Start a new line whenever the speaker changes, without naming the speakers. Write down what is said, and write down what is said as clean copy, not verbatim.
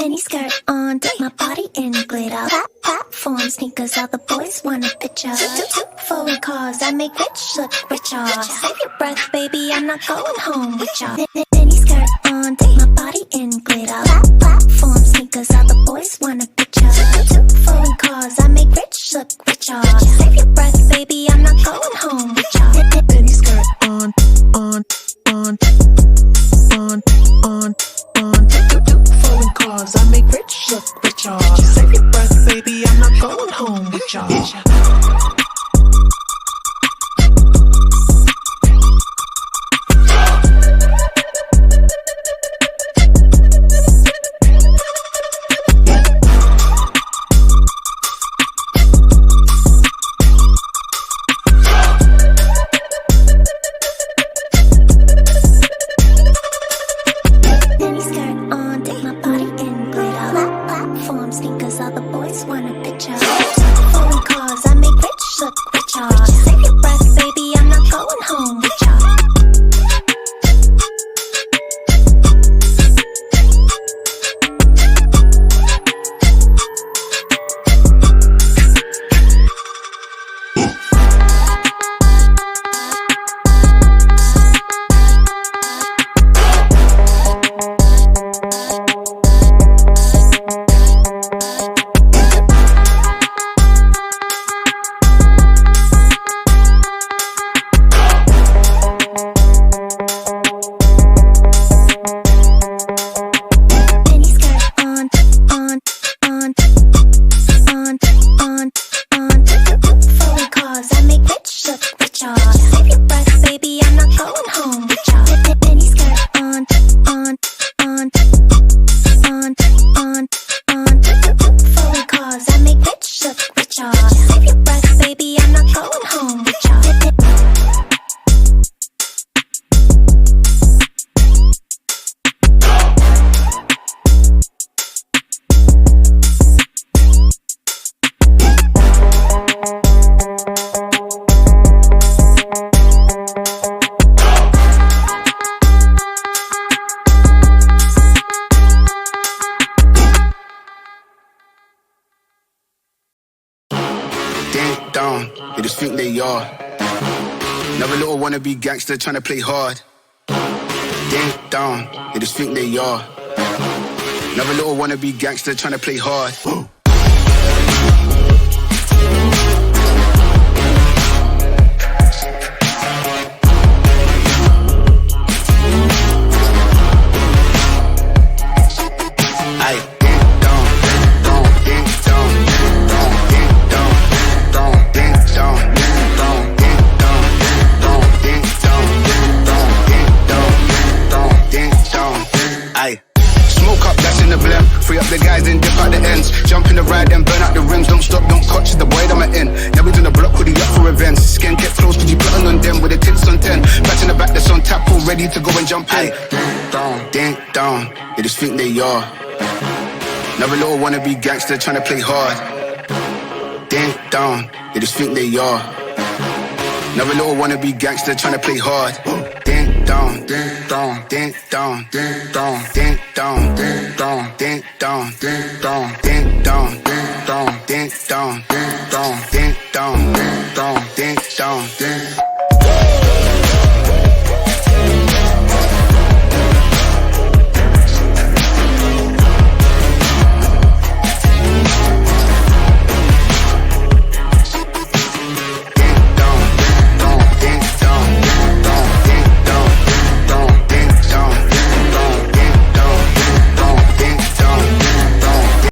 Mini skirt on, dip my body in glitter. Platform sneakers, all the boys want a picture. Foreign cars, I make rich look richer. Save your breath, baby, I'm not going home with ya. Mini skirt on, dip my body in glitter. Platform sneakers, all the boys want a picture. Foreign cars, I make rich look richer. Save your breath, baby, I'm not going home with ya. Mini skirt on. Foreign cars, I make rich look richer. Save your breath, baby, I'm not going home with ya.
They just think they are. Another little wannabe gangster trying to play hard. Ding dong, they just think they are. Another little wannabe gangster trying to play hard. Free up the guys and dip out the ends. Jump in the ride and burn out the rims. Don't stop, don't catch the boy that I'm in. Never done a block with the up for events. Skin kept close, could you put on them with the tits on 10. Back in the back that's on tap, all ready to go and jump in. Ding dong, they just think they are. Another little wannabe gangster trying to play hard. Ding dong, they just think they are. Another little wannabe gangster trying to play hard. Ding dong, ding dong, ding dong, ding dong, ding dong, ding dong, ding dong, ding dong, ding dong, ding dong, ding dong, ding dong, ding dong, ding dong, ding dong, ding